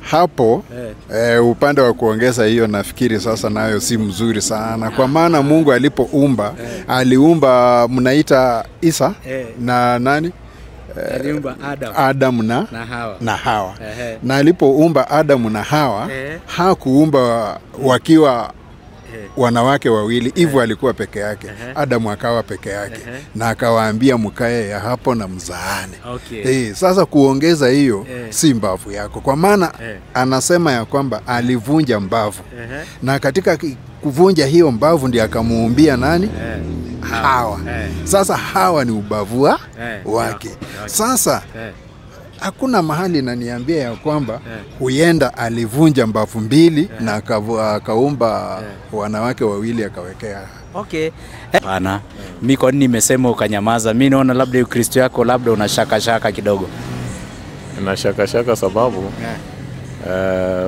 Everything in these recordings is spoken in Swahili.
hapo upande wa kuongeza hiyo nafikiri sasa nayo si mzuri sana, kwa maana Mungu alipoumba aliumba mnaita Isa na nani? Aliumba Adam na Hawa. Na alipoumba Adam na Hawa hakuumba wakiwa wanawake wawili, hivyo alikuwa peke yake. Adamu akawa peke yake na akawaambia mkae ya hapo na mzaane. Sasa kuongeza hiyo si mbavu yako, kwa maana anasema ya kwamba alivunja mbavu na katika kuvunja hiyo mbavu ndiye akamuumbia nani? Hawa. Sasa Hawa ni ubavu wake. Sasa hakuna mahali naniambia ya kwamba huenda alivunja mbavu mbili na akaumba wanawake wawili akawekea. Hapana. Mimi kwa nini nimesema ukanyamaza? Mimi naona labda Ukristo yako labda una shaka kidogo. Na shaka sababu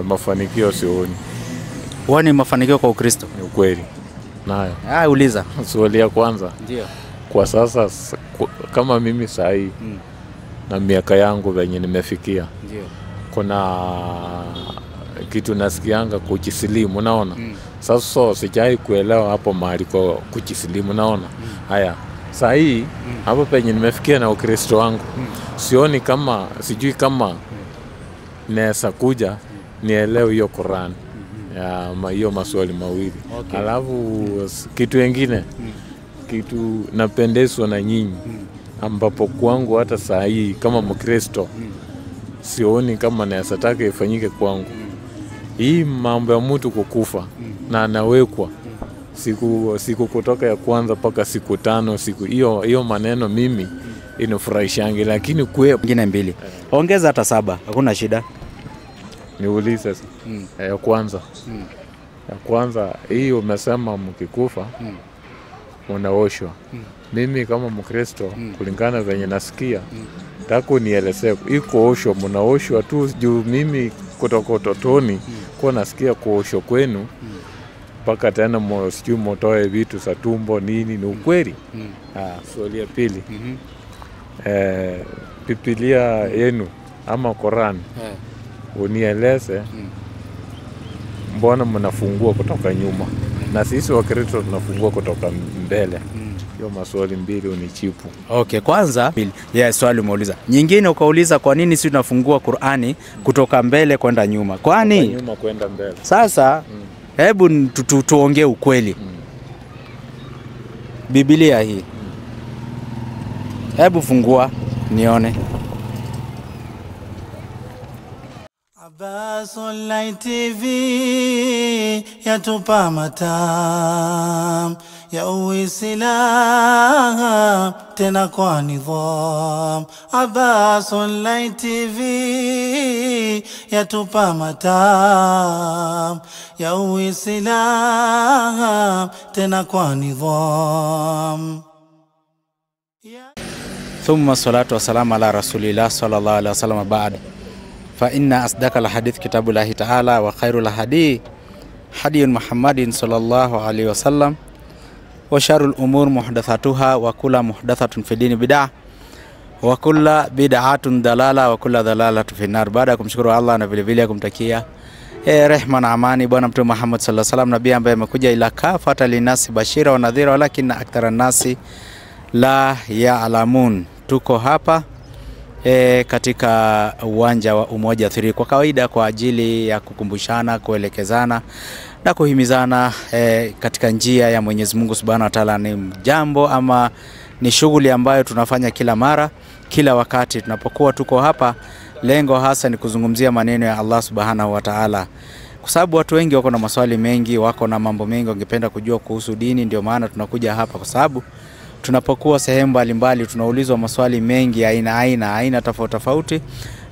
mafanikio sioni. Wani mafanikio kwa Ukristo? Ni ukweli. Nayo. Uliza. Swali ya kwanza. Ndio. Kwa sasa kama mimi sahi na miaka yangu venye nimefikia. Ndio. Kuna kitu nasikianga kujisilimu, unaona? Sasa sijai kuelewa hapo mahali kwa kujisilimu, unaona? Haya. Sahi hapo penye nimefikia na Ukristo wangu. Sioni kama sijui kama naweza kuja nielewe hiyo Qur'an. Hiyo maswali mawili. Alafu kitu kingine kitu napendezwa na nyinyi ambapo kwangu hata saa hii kama Mkristo sioni kama naweza taka ifanyike kwangu. Hii mambo ya mtu kukufa na anawekwa siku kutoka ya kwanza mpaka siku 5 siku hiyo maneno mimi inafurahishangi, lakini kwa nyingine mbili ongeza hata 7 hakuna shida. Niulize sasa. Ya kwanza hii umesema mkikufa unaoshwa. Mimi kama Mkristo kulingana venye nasikia tako nielezee iko osho mnaoshwa tu juu mimi kutoka utotoni kwa nasikia kuoshwa kwenu mpaka tena sijui motoe vitu za tumbo nini, ni ukweli? Swali ya pili. Biblia yenu ama Qur'an unieleze mbona mnafungua kutoka nyuma na sisi Wakristo tunafungua kutoka mbele? Hiyo maswali mbili unichipu. Kwanza swali umeuliza. Nyingine ukauliza kwa nini sisi tunafungua Qur'ani kutoka mbele kwenda nyuma? Kwani nyuma kwenda mbele. Sasa hebu tuongee ukweli. Biblia hii. Hebu fungua nione. Abbas Online TV yatupa matam ya Uislamu tena kwa nidham. Abbas Online TV yatupa matam ya Uislamu tena kwa nidham. Thumma salatu wassalamu ala rasulillah sallallahu alaihi wasallam ba'da. فإن أصدق الحديث كتاب الله تعالى وخير الهدي هدي محمد صلى الله عليه وسلم وشر الأمور محدثاتها وكل محدثة في الدين بدعة وكل بدعة ضلالة وكل ضلالة في النار. Baada kumshukuru Allah na vile vile kumtakia rehma na amani bwana mtume Muhammad sallallahu alaihi wasallam, nabii ambaye amekuja ila kafata linasi bashira wa nadhira walakin akthara nasi la ya'lamun. Tuko hapa katika uwanja wa Umoja 3 kwa kawaida kwa ajili ya kukumbushana, kuelekezana na kuhimizana katika njia ya Mwenyezi Mungu Subhanahu wa Ta'ala. Ni jambo ama ni shughuli ambayo tunafanya kila mara, kila wakati tunapokuwa tuko hapa. Lengo hasa ni kuzungumzia maneno ya Allah Subhanahu wa Ta'ala, kwa sababu watu wengi wako na maswali mengi, wako na mambo mengi wangependa kujua kuhusu dini. Ndio maana tunakuja hapa, kwa sababu tunapokuwa sehemu mbalimbali tunaulizwa maswali mengi aina tofauti,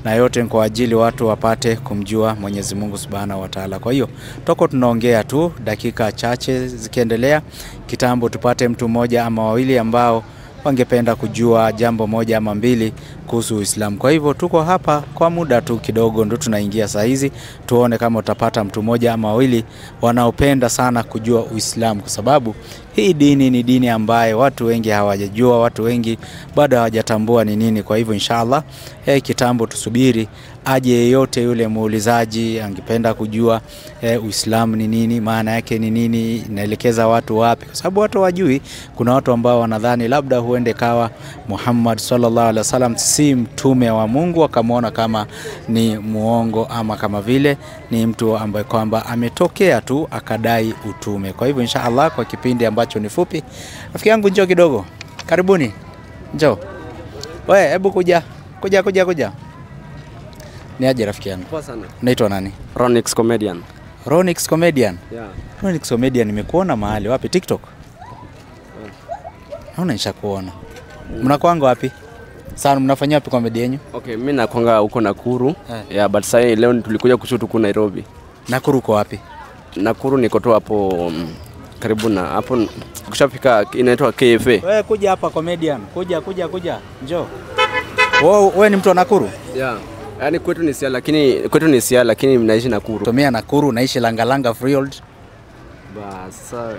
na yote kwa ajili watu wapate kumjua Mwenyezi Mungu Subhanahu wa Ta'ala. Kwa hiyo toko tunaongea tu dakika chache, zikiendelea kitambo tupate mtu mmoja ama wawili ambao wangependa kujua jambo moja ama mbili kuhusu Uislamu. Kwa hivyo tuko hapa kwa muda tu kidogo, ndo tunaingia saa hizi, tuone kama utapata mtu mmoja ama wawili wanaopenda sana kujua Uislamu, kwa sababu hii dini ni dini ambaye watu wengi hawajajua, watu wengi bado hawajatambua ni nini. Kwa hivyo inshallah kitambo tusubiri aje yeyote yule muulizaji angependa kujua Uislamu ni nini, maana yake ni nini, inaelekeza watu wapi, kwa sababu watu wajui. Kuna watu ambao wanadhani labda huende kawa Muhammad sallallahu alaihi wasallam si mtume wa Mungu, akamwona kama ni muongo ama kama vile ni mtu ambaye kwamba ametokea tu akadai utume. Kwa hivyo inshallah kwa kipindi ambacho ni fupi, rafiki yangu njoo kidogo, karibuni, njoo wewe, hebu kuja. Ni aje rafiki yangu? Poa sana. Unaitwa nani? Ronix Comedian. Ronix Comedian? Yeah. Ronix Comedian nimekuona mahali wapi? TikTok? Naona nishakuona. Mnakuanga wapi? Sana mnafanya wapi comedy yenu? Okay, mimi nakuanga huko Nakuru. Yeah, but sasa leo tulikuja kushoot huko Nairobi. Nakuru uko wapi? Nakuru niko tu hapo karibu na hapo ukishafika inaitwa KFA. Wewe kuja hapa comedian. Kuja. Njoo. Wewe ni mtu wa Nakuru? Yeah. Yaani kwetu ni Siaya lakini mnaishi Nakuru. Tumia Nakuru, naishi Langalanga Freehold. Basa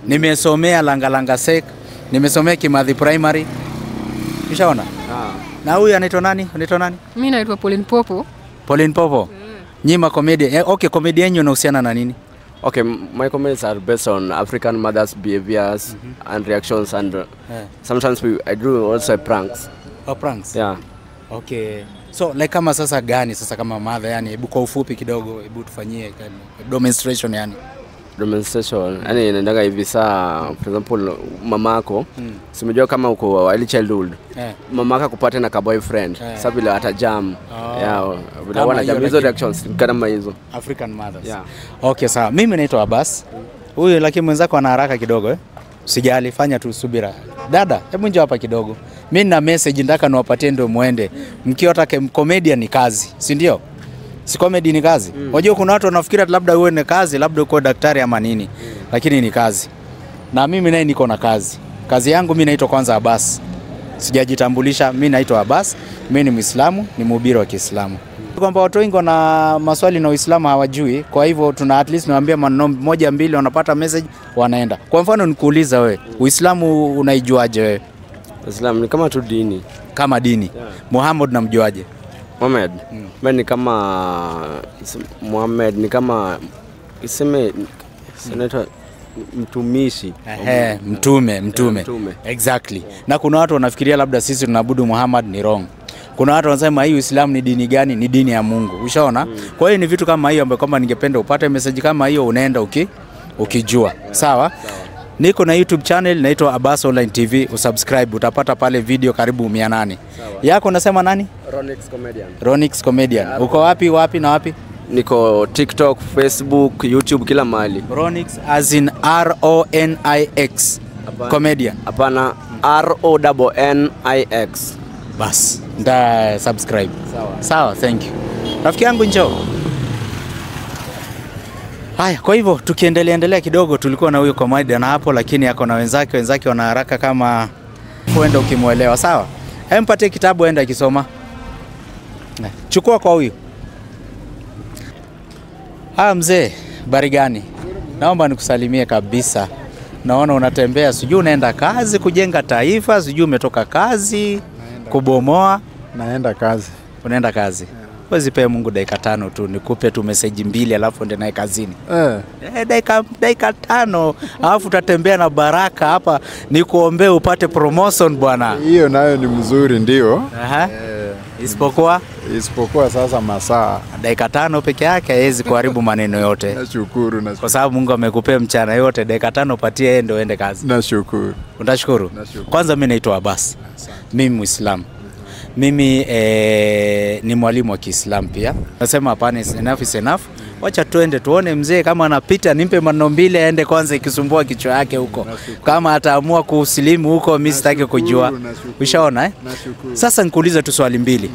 nimesomea Langalanga Sek, nimesomea Kimathi Primary. Ushaona? Na huyu anaitwa nani? Mimi naitwa Pauline Popo. Pauline Popo. Nyima comedy. Okay, comedy yenu inahusiana na nini? Okay, my comments are based on African mothers' behaviors and reactions, and sometimes I do also pranks. Oh, pranks? Yeah. Okay. So like kama sasa gani sasa kama mother, yani hebu kwa ufupi kidogo, hebu tufanyie demonstration yani. Demonstration. Yani inaendaga hivi saa, for example, mamako, simejua kama uko early childhood. Mamaka kupata na ka boyfriend. Sasa bila hata jam. Yeah, bila wana jam hizo reactions kama hizo. African mothers. Yeah. Okay, sawa. Mimi naitwa Abbas. Huyu lakini mwenzako ana haraka kidogo Usijali, fanya tu subira. Dada, hebu njoo hapa kidogo. Mimi nina message nataka niwapatie ndio muende. Mkiota comedian ni kazi, si ndio? Si comedy ni kazi. Unajua kuna watu wanafikiri labda wewe ni kazi, labda uko daktari ama nini. Lakini ni kazi. Na mimi naye niko na kazi. Kazi yangu mimi naitwa kwanza Abbas. Sijajitambulisha, mimi naitwa Abbas. Mimi ni Muislamu, ni mhubiri wa Kiislamu. Kwamba watu wengi wana maswali na Uislamu hawajui, kwa hivyo tuna at least niwaambia maneno moja mbili, wanapata message wanaenda. Kwa mfano nikuuliza wewe, Uislamu unaijuaje wewe? Uislamu ni kama tu dini. Kama dini. Yeah. Muhammad namjuaje? Muhammad. Mimi ni kama Muhammad ni kama iseme senator mtumishi. Mtume. Exactly. Na kuna watu wanafikiria labda sisi tunaabudu Muhammad, ni wrong. Kuna watu wanasema hii Uislamu ni dini gani? Ni dini ya Mungu. Ushaona? Kwa hiyo ni vitu kama hiyo ambapo kama ningependa upate message kama hiyo unaenda ukijua. Sawa? Niko na YouTube channel naitwa Abbas Online TV, usubscribe, utapata pale video karibu 800. Yako unasema nani? Ronix Comedian. Uko wapi na wapi? Niko TikTok, Facebook, YouTube, kila mahali. Ronix as in RONIX. Comedian. Hapana, RONNIX. Bas, nda subscribe. Sawa, thank you. Rafiki yangu njoo. Haya, kwa hivyo tukiendelea kidogo, tulikuwa na huyo comedian hapo, lakini yako na wenzake wana haraka kama uenda ukimuelewa. Sawa? Mpate kitabu aenda akisoma. Chukua kwa huyu. Mzee, bari gani? Naomba nikusalimie kabisa. Naona unatembea, sijui unaenda kazi kujenga taifa, sijui umetoka kazi kubomoa. Naenda kazi. Unaenda kazi? Yeah. Wezi pea Mungu dakika 5 tu, nikupe tu message 2 alafu ende naye kazini. Dakika 5 alafu utatembea na baraka hapa, nikuombee upate promotion bwana. Hiyo nayo ni mzuri ndio. Isipokuwa sasa masaa. Dakika 5 peke yake haiwezi kuharibu maneno yote. Nashukuru. Kwa sababu Mungu amekupea mchana yote, dakika 5 patie yeye ndio ende kazi. Nashukuru. Utashukuru? Kwanza mimi naitwa Abbas. Mimi Muislamu. Mimi ni mwalimu wa Kiislamu pia. Nasema hapana, enough is enough. Wacha tuende tuone mzee kama anapita, nimpe maneno 2 aende kwanza ikisumbua kichwa yake huko. Kama ataamua kusilimu huko mimi sitaki kujua. Ushaona Sasa nikuuliza tu swali 2.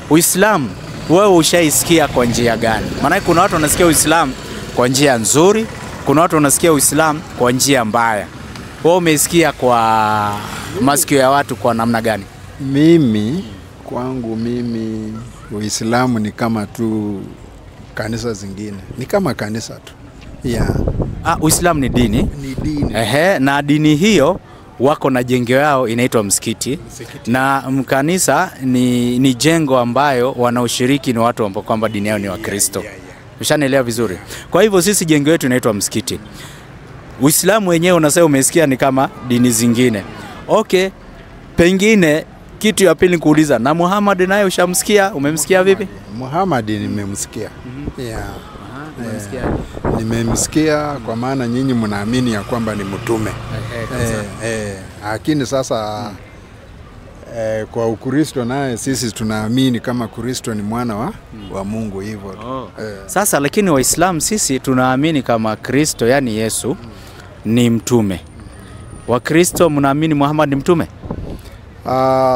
Uislamu wewe ushaisikia kwa njia gani? Maana kuna watu wanasikia Uislamu kwa njia nzuri, kuna watu wanasikia Uislamu kwa njia mbaya. Wewe umeisikia kwa masikio ya watu kwa namna gani? Kwangu Uislamu ni kama tu kanisa zingine. Ni kama kanisa tu. Yeah. Uislamu ni dini? Ni dini. Na dini hiyo wako na jengo yao inaitwa msikiti. Na mkanisa ni jengo ambayo wanaoshiriki ni watu ambao kwamba dini yao ni Wakristo. Ushanielewa vizuri? Kwa hivyo sisi jengo yetu inaitwa msikiti. Uislamu wenyewe unasema umesikia ni kama dini zingine. Okay, pengine kitu ya pili kuuliza, na Muhammad naye ushamsikia? Umemsikia vipi? Muhammad nimemsikia. Nimemsikia kwa maana nyinyi mnaamini ya kwamba ni mtume. Lakini sasa kwa Ukristo naye sisi tunaamini kama Kristo ni mwana wa Mungu hivyo. Sasa lakini Waislamu sisi tunaamini kama Kristo yani Yesu ni mtume. Wakristo mnaamini Muhammad ni mtume?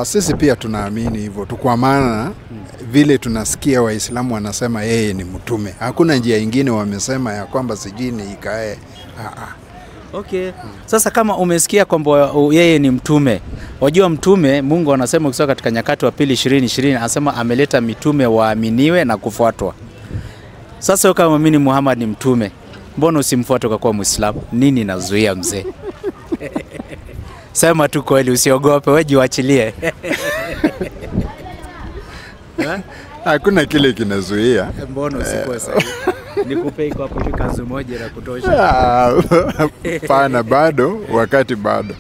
Sisi pia tunaamini hivyo tu, kwa maana vile tunasikia Waislamu wanasema yeye ni mtume. Hakuna njia nyingine wamesema ya kwamba sijui ni ikae. Okay. Sasa kama umesikia kwamba yeye ni mtume, wajua mtume Mungu anasema ukisoma katika Nyakati wa Pili 20:20 anasema ameleta mitume waaminiwe na kufuatwa. Sasa wewe kama muamini Muhammad ni mtume, mbona usimfuate kwa kuwa Muislamu? Nini nazuia mzee? Sema tu kweli, usiogope, wewe jiachilie. Hakuna kile kinazuia. Mbona usikuwe sahihi? Nikupe iko hapo kazi moja na kutosha. Pana bado, wakati bado.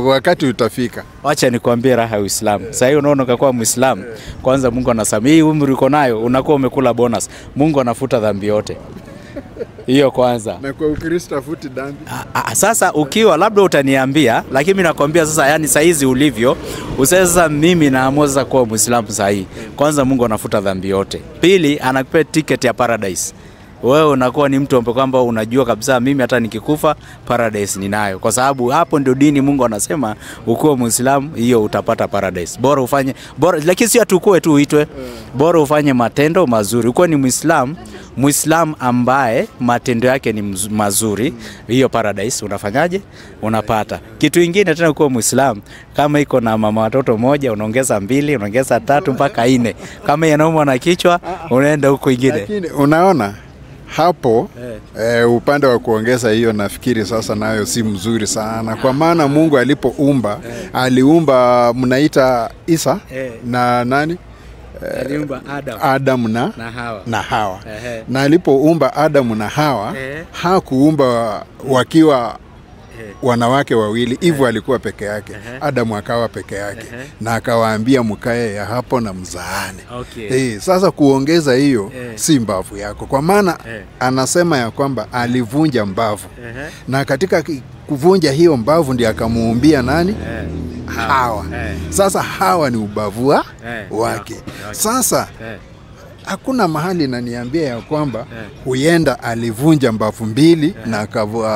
Wakati utafika. Acha nikwambie raha ya Uislamu. Sasa hiyo unaona ukakuwa Muislamu, kwanza Mungu anasamehe umri uko nayo, unakuwa umekula bonus. Mungu anafuta dhambi yote. Hiyo kwanza. Na kwa Ukristo afuti dhambi. Sasa ukiwa labda utaniambia, lakini mimi nakwambia sasa, yani saizi ulivyo, sasa mimi naamua sasa kuwa Muislamu sahihi. Kwanza Mungu anafuta dhambi yote. Pili anakupa ticket ya paradise. Wewe unakuwa ni mtu ambaye kwamba unajua kabisa mimi hata nikikufa paradise ninayo. Kwa sababu hapo ndio dini Mungu anasema ukiwa Muislamu hiyo utapata paradise. Bora ufanye lakini si atukue tu uitwe. Bora ufanye matendo mazuri. Ukiwa ni Muislamu ambaye matendo yake ni mazuri, hiyo paradise unafanyaje? Unapata. Kitu kingine tena ukiwa Muislamu, kama iko na mama watoto moja unaongeza 2, unaongeza 3 mpaka 4. Kama yanaumwa na kichwa unaenda huko ingine. Lakini unaona hapo upande wa kuongeza hiyo nafikiri sasa nayo si mzuri sana, kwa maana Mungu alipoumba aliumba mnaita Isa na nani? Aliumba Adam na Hawa. Na alipoumba Adam na Hawa hakuumba wakiwa wanawake wawili, hivyo alikuwa peke yake. Adamu akawa peke yake na akawaambia mkae ya hapo na mzaane. Sasa kuongeza hiyo si mbavu yako, kwa maana anasema ya kwamba alivunja mbavu na katika kuvunja hiyo mbavu ndiye akamuumbia nani? Hawa. Sasa Hawa ni ubavu wake. Sasa hakuna mahali naniambia ya kwamba huenda alivunja mbavu 2 na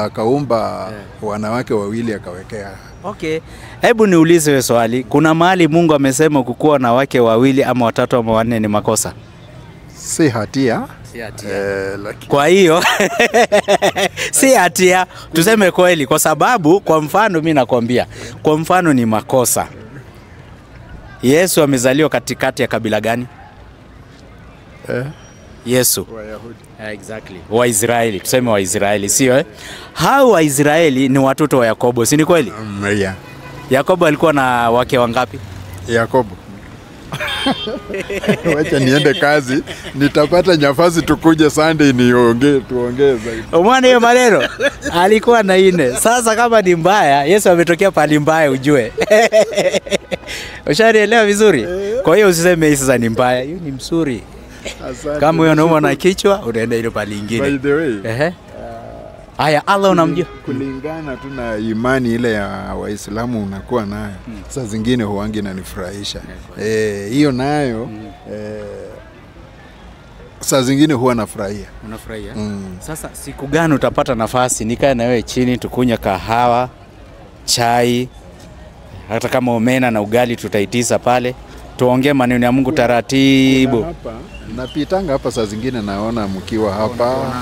akaumba wanawake wawili akawekea. Okay. Hebu niulize wewe swali. Kuna mahali Mungu amesema kukuwa na wake wawili ama 3 ama 4 ni makosa? Si hatia. Kwa hiyo si hatia, tuseme kweli, kwa sababu kwa mfano mimi nakwambia, kwa mfano ni makosa. Yesu amezaliwa katikati ya kabila gani? Yesu. Wayahudi. Exactly. Waisraeli, tuseme Waisraeli, sio hao Waisraeli ni watoto wa Yakobo, si ni kweli? Yakobo alikuwa na wake wangapi? Yakobo. Wacha niende kazi, nitapata nafasi tukuje Sunday tuongee zaidi. Umeona hiyo maneno? Alikuwa na 4. Sasa kama ni mbaya, Yesu ametokea pale mbaya ujue. Ushanielewa vizuri? Kwa hiyo usiseme hii sasa ni mbaya, hiyo ni mzuri. Kama wewe unauma na kichwa, unaenda ile pale nyingine. By the way, haya Allah unamjua kulingana tu na imani ile ya Waislamu unakuwa nayo. Saa zingine huangi inanifurahisha. Hiyo nayo saa zingine huwa nafurahia. Unafurahia? Sasa siku gani utapata nafasi nikae na wewe chini tukunywe kahawa, chai, hata kama omena na ugali tutaitisa pale, tuongee maneno ya Mungu taratibu. Napitanga hapa saa zingine naona mkiwa hapa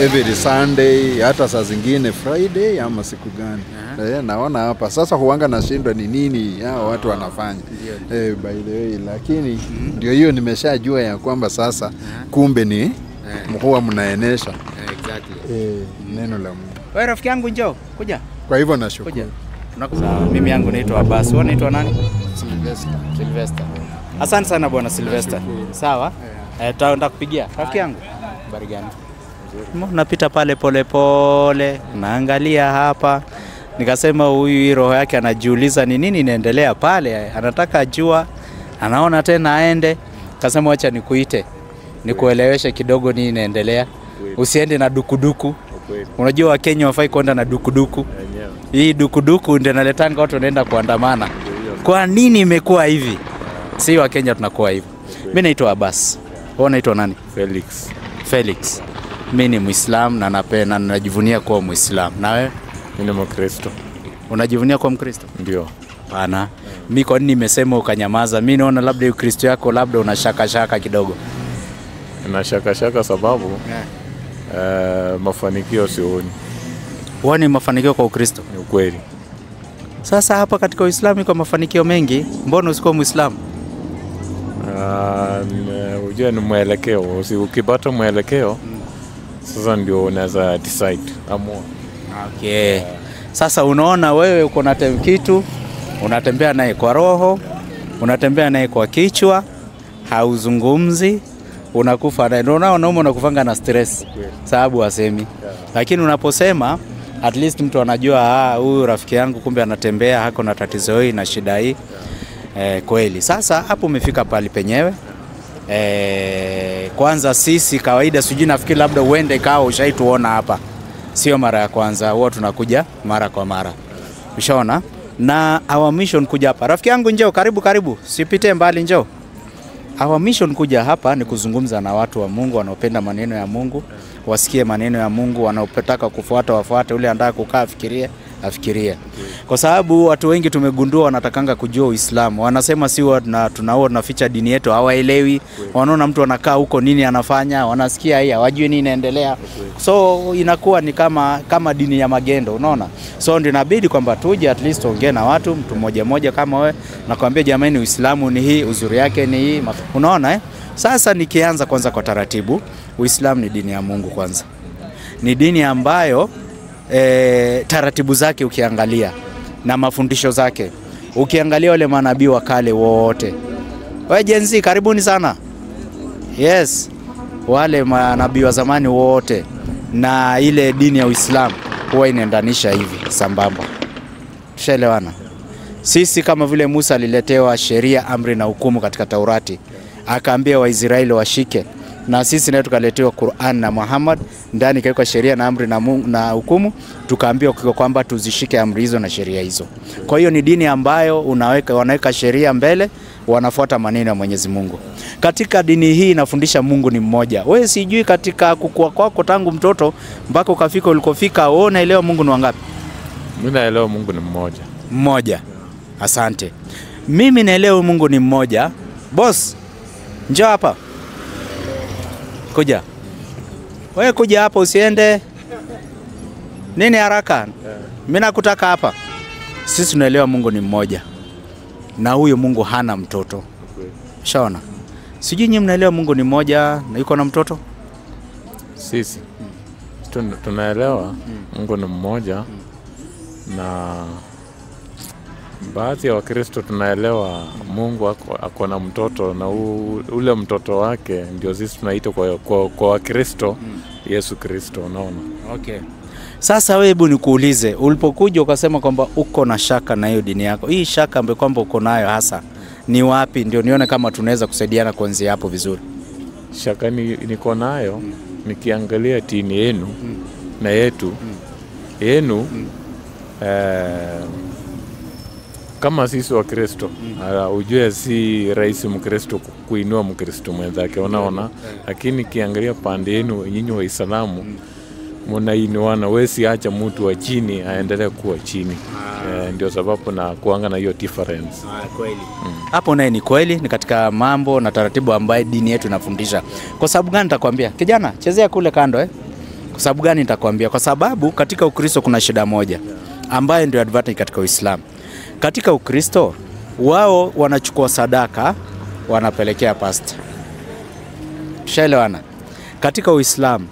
every Sunday, hata saa zingine Friday ama siku gani. Naona hapa. Sasa huanga nashindwa ni nini hao watu wanafanya. By the way, lakini ndio hiyo nimeshajua ya kwamba sasa kumbe ni huwa mnaenesha exactly neno la Mungu. Wewe rafiki yangu njoo, kuja. Kwa hivyo nashukuru. Sawa, mimi yangu naitwa Abbas. Wewe unaitwa nani? Sylvester. Asante sana bwana Sylvester. Sawa? Tutaenda kupigia. Rafiki yangu. Habari gani? Napita pale pole, naangalia hapa. Nikasema huyu roho yake anajiuliza ni nini inaendelea pale. Anataka ajua, anaona tena aende. Kasema acha nikuite. Nikueleweshe kidogo nini inaendelea. Usiende na dukuduku. Unajua Wakenya wafai kwenda na dukuduku. Hii dukuduku ndio inaletanga watu wanaenda kuandamana. Kwa nini imekuwa hivi? Si Wakenya tunakuwa hivi. Mimi naitwa Abbas. Wewe unaitwa nani? Felix. Mimi ni Muislamu na napenda na najivunia kuwa Muislamu. Na wewe? Mimi ni Mkristo. Unajivunia kuwa Mkristo? Ndio. Hapana. Mimi kwa nini nimesema ukanyamaza? Mimi naona labda Ukristo yako labda una shaka kidogo. Na shaka sababu mafanikio sioni. Huoni mafanikio kwa Ukristo? Ni ukweli. Sasa hapa katika Uislamu iko mafanikio mengi. Mbona usikuwa Muislamu? Unajua ni mwelekeo. Ukipata mwelekeo sasa ndio unaweza decide amua. Okay. Sasa unaona wewe uko na kitu, unatembea naye kwa roho, unatembea naye kwa kichwa, hauzungumzi, unakufa naye. Unaona unakufanga na stress sababu wasemi. Lakini unaposema at least mtu anajua huyu rafiki yangu kumbe anatembea hako na tatizo hili na shida hii. Kweli. Sasa hapo umefika pale penyewe. Kwanza sisi kawaida sijui nafikiri labda uende kao ushaituona hapa. Sio mara ya kwanza, huwa tunakuja mara kwa mara. Ushaona? Na our mission kuja hapa. Rafiki yangu njoo karibu. Sipite mbali njoo. Our mission kuja hapa ni kuzungumza na watu wa Mungu wanaopenda maneno ya Mungu, wasikie maneno ya Mungu, wanaopetaka kufuata wafuate, ule anataka kukaa afikirie. Kwa sababu watu wengi tumegundua wanatakanga kujua Uislamu. Wanasema si tunaficha dini yetu, hawaelewi. Wanaona mtu anakaa huko nini anafanya, wanasikia hii hawajui nini inaendelea. So inakuwa ni kama dini ya magendo, unaona? So ndio inabidi kwamba tuje at least ongee na watu, mtu mmoja kama wewe, na kuambia jamani Uislamu ni hii, uzuri yake ni hii. Unaona Sasa nikianza kwanza kwa taratibu, Uislamu ni dini ya Mungu kwanza. Ni dini ambayo taratibu zake ukiangalia na mafundisho zake, ukiangalia wale manabii wa kale wote. Wewe jenzi karibuni sana. Yes. Wale manabii wa zamani wote na ile dini ya Uislamu huwa inaendanisha hivi sambamba. Tushaelewana? Sisi kama vile Musa aliletewa sheria, amri na hukumu katika Taurati, akaambia Waisraeli washike, na sisi nayo tukaletewa Qur'an na Muhammad, ndani kaika sheria na amri na hukumu, tukaambiwa kwamba tuzishike amri hizo na sheria hizo. Kwa hiyo ni dini ambayo wanaweka sheria mbele, wanafuata maneno ya Mwenyezi Mungu. Katika dini hii inafundisha Mungu ni mmoja. Wewe sijui katika kukua kwako tangu mtoto mpaka ukafika ulikofika, wewe unaelewa Mungu ni wangapi? Mimi naelewa Mungu ni mmoja. Mmoja. Asante. Mimi naelewa Mungu ni mmoja. Boss, njoo hapa. Kuja. Wewe kuja hapa usiende. Nini haraka? Mimi nakutaka hapa. Sisi tunaelewa Mungu ni mmoja. Na huyo Mungu hana mtoto. Shaona? Sijui nyinyi mnaelewa Mungu ni mmoja na yuko na mtoto? Sisi tunaelewa Mungu ni mmoja na baadhi ya Wakristo tunaelewa Mungu ako na mtoto na ule mtoto wake ndio sisi tunaita kwa Wakristo Yesu Kristo, unaona? Okay. Sasa wewe hebu nikuulize, ulipokuja ukasema kwamba uko na shaka na hiyo dini yako. Hii shaka ambayo kwamba uko nayo hasa ni wapi, ndio nione kama tunaweza kusaidiana kuanzia hapo vizuri. Shaka niko nayo nikiangalia dini yenu na yetu. Yenu kama sisi wa Kristo, ujue si rahisi Mkristo kuinua Mkristo mwenzake, unaona? Lakini kiangalia pande yenu nyinyi wa Islamu, mnainuana, wewe siacha mtu wa chini aendelee kuwa chini. Ndio sababu na kuanga na hiyo difference. Kweli. Hapo naye ni kweli, ni katika mambo na taratibu ambaye dini yetu inafundisha. Kwa sababu gani nitakwambia? Kijana, chezea kule kando Kwa sababu gani nitakwambia? Kwa sababu katika Ukristo kuna shida moja ambayo ndio advantage katika Uislamu. Katika Ukristo wao wanachukua sadaka wanapelekea pastor. Tushaelewana? Katika Uislamu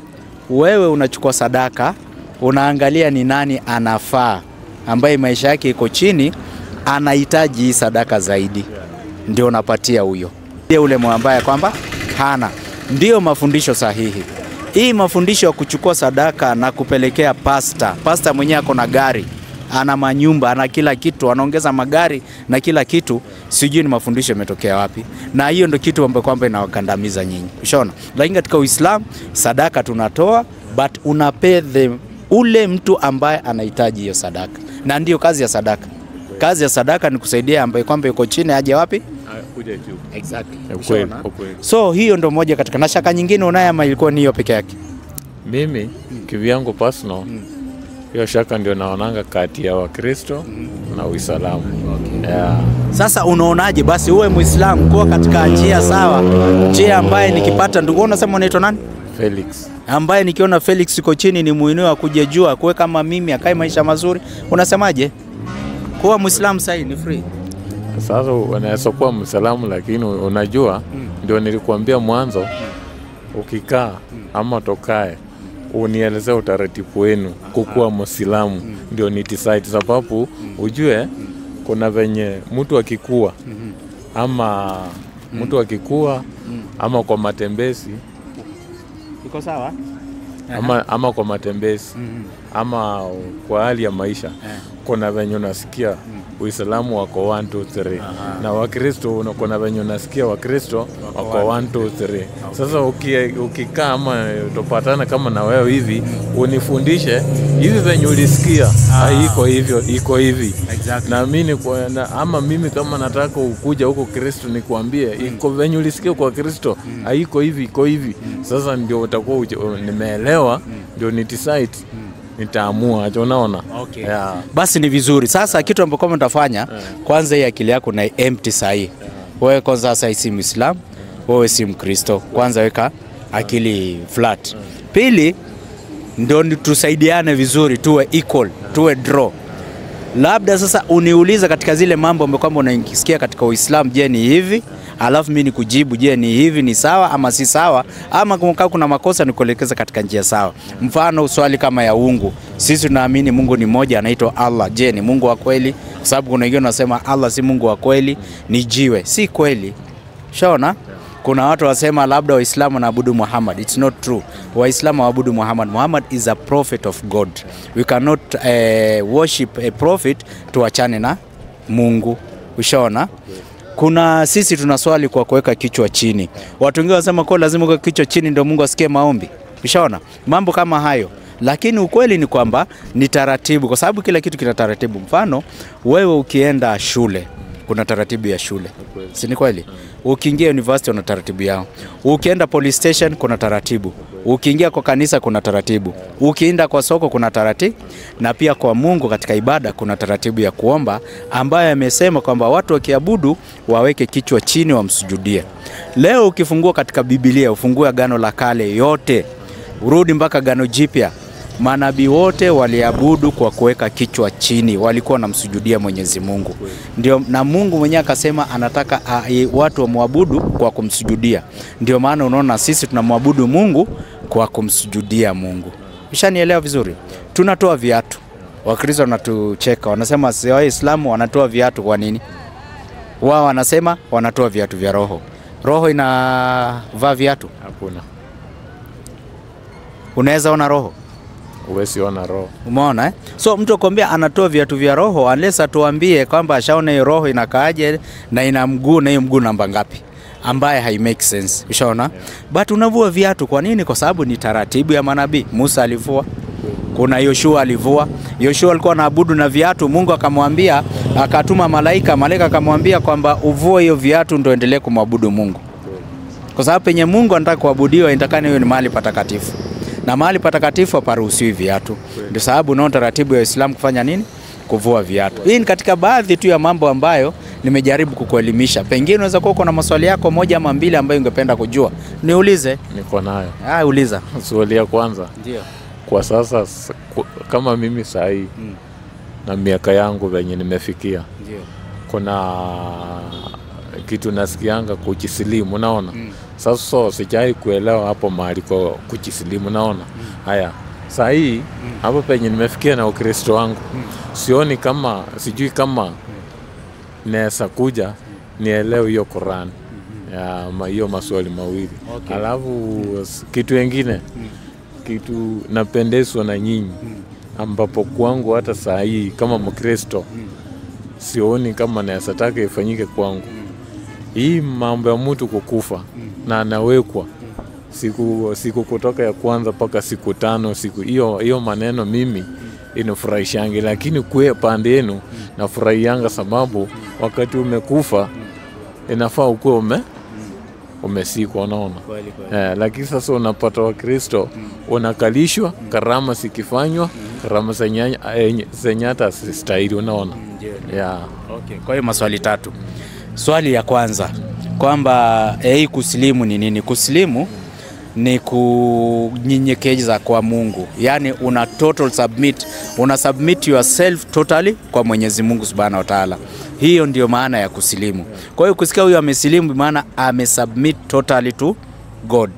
wewe unachukua sadaka, unaangalia ni nani anafaa ambaye maisha yake iko chini anahitaji hii sadaka zaidi, ndio unapatia huyo. Ndio ule ambaye kwamba hana. Ndio mafundisho sahihi. Hii mafundisho ya kuchukua sadaka na kupelekea pasta mwenyewe ako na gari, ana manyumba, ana kila kitu, anaongeza magari na kila kitu, sijui ni mafundisho yametokea wapi. Na hiyo ndio kitu ambacho kwamba inawakandamiza nyinyi. Unaona? Lakini katika Uislamu sadaka tunatoa, but unapea ule mtu ambaye anahitaji hiyo sadaka. Na ndio kazi ya sadaka. Kazi ya sadaka ni kusaidia ambaye kwamba yuko chini aje wapi? Kuja juu. Exactly. Ukweli. So hiyo ndio moja katika. Na shaka nyingine unaye ama ilikuwa ni hiyo peke yake? Mimi kivyangu personal hiyo shaka ndio naonanga kati ya Wakristo na Uislamu. Yeah. Sasa unaonaje basi uwe Muislamu kwa katika njia sawa, njia ambaye nikipata ndugu unasema unaitwa nani? Felix. Ambaye nikiona Felix uko chini ni muinua kuja jua kuwe kama mimi akae maisha mazuri, unasemaje? Kuwa Muislamu sasa ni free. Sasa unaweza kuwa Muislamu lakini unajua ndio nilikuambia mwanzo ukikaa ama tokae unielezea utaratibu wenu kukuwa Muislamu ndio ni decide, sababu ujue kuna venye mtu akikua ama mtu akikua ama kwa matembezi iko sawa ama kwa matembezi ama kwa hali ya maisha kuna venye unasikia Uislamu wako 1 2 3 na Wakristo kuna venye unasikia Wakristo wako 1 2 3. Sasa ukikaa ama tupatana kama na wewe hivi unifundishe hivi venye ulisikia iko hivi. Exactly. Na mimi ama mimi kama nataka ukuja huko Kristo nikuambie iko venye ulisikia kwa Kristo iko hivi. Sasa ndio utakuwa nimeelewa ndio ni decide nitaamua, unaona? Okay. Yeah. Basi ni vizuri. Sasa kitu ambacho kama utafanya kwanza hii akili yako na empty sahi. Wewe kwanza sasa si Muislamu, wewe si Mkristo. Kwanza weka akili flat. Pili ndio tusaidiane vizuri, tuwe equal, tuwe draw. Labda sasa uniuliza katika zile mambo ambayo kwamba unaisikia katika Uislamu, je ni hivi? Alafu mimi nikujibu, je ni hivi ni sawa ama si sawa, ama kama kuna makosa nikuelekeza katika njia sawa. Mfano swali kama ya uungu, sisi tunaamini Mungu ni mmoja anaitwa Allah. Je ni Mungu wa kweli? Kwa sababu kuna wengine wanasema Allah si Mungu wa kweli, ni jiwe. Si kweli. Shaona? Kuna watu wasema labda Waislamu wanaabudu Muhammad. It's not true. Waislamu waabudu Muhammad. Muhammad is a prophet of God. We cannot worship a prophet tuachane na Mungu. Ushaona? Kuna sisi tunaswali kwa kuweka kichwa chini. Watu wengine wanasema kwa lazima kuweka kichwa chini ndio Mungu asikie maombi. Ushaona? Mambo kama hayo. Lakini ukweli ni kwamba ni taratibu, kwa sababu kila kitu kina taratibu. Mfano, wewe ukienda shule kuna taratibu ya shule. Si ni kweli? Ukiingia university kuna taratibu yao. Ukienda police station kuna taratibu. Ukiingia kwa kanisa kuna taratibu. Ukienda kwa soko kuna taratibu, na pia kwa Mungu katika ibada kuna taratibu ya kuomba ambaye amesema kwamba watu wakiabudu waweke kichwa chini wamsujudie. Leo ukifungua katika Biblia, ufungue Agano la Kale yote, urudi mpaka Agano Jipya, manabii wote waliabudu kwa kuweka kichwa chini, walikuwa namsujudia Mwenyezi Mungu. Ndio, na Mungu mwenyewe akasema anataka watu wamwabudu kwa kumsujudia. Ndio maana unaona sisi tunamwabudu Mungu kwa kumsujudia Mungu. Ushanielewa vizuri? Tunatoa viatu. Wakristo wanatucheka, wanasema Waislamu wanatoa viatu kwa nini? Wao wanasema wanatoa viatu vya roho. Roho inavaa viatu? Hakuna. Unaweza ona roho? Uwezi ona roho. Umeona eh? So mtu akwambia anatoa viatu vya roho unless atuambie kwamba ashaona hiyo roho inakaaje na ina mguu na hiyo mguu namba ngapi, ambaye hai make sense. Ushaona? Yeah. But unavua viatu kwa nini? Kwa sababu ni taratibu ya manabii. Musa alivua. Kuna Yoshua alivua. Yoshua alikuwa anaabudu na viatu, Mungu akamwambia, akatuma malaika akamwambia kwamba uvue hiyo viatu ndio endelee kumwabudu Mungu. Kwa sababu penye Mungu anataka kuabudiwa intakana hiyo ni mahali patakatifu. Na mahali patakatifu haparuhusiwi viatu. Ndio sababu unaona taratibu ya Uislamu kufanya nini? Kuvua viatu. Hii ni katika baadhi tu ya mambo ambayo nimejaribu kukuelimisha. Pengine unaweza kuwa na maswali yako moja ama mbili ambayo ungependa kujua. Niulize. Niko nayo. Uliza. Swali ya kwanza. Ndio. Kwa sasa kama mimi sahi na miaka yangu venye nimefikia. Ndio. Kuna kitu nasikianga kujisilimu, unaona? Sasa sijai kuelewa hapo mahali kwa kujisilimu, unaona? Haya, Saa hii hapo penye nimefikia na Ukristo wangu, sioni kama, sijui kama naweza kuja nielewe hiyo Qur'an ya hiyo maswali mawili. Alafu kitu kingine, kitu napendezwa na nyinyi, ambapo kwangu hata saa hii kama Mkristo sioni kama naweza taka ifanyike kwangu. Hii mambo ya mtu kukufa na anawekwa siku kutoka ya kwanza mpaka siku 5, siku hiyo maneno mimi inafurahishangi, lakini kwa pande yenu nafurahianga, sababu wakati umekufa inafaa ukuwe umesikwa, unaona. Lakini sasa unapata Wakristo unakalishwa, karama sikifanywa, karama zenyata sistahili, unaona. Kwa hiyo maswali 3. Swali ya kwanza kwamba kusilimu ni nini? Kusilimu ni kunyenyekeza kwa Mungu. Yaani una total submit, una submit yourself totally kwa Mwenyezi Mungu Subhanahu wa Ta'ala. Hiyo ndio maana ya kusilimu. Kwa hiyo kusikia huyu amesilimu maana amesubmit totally to God.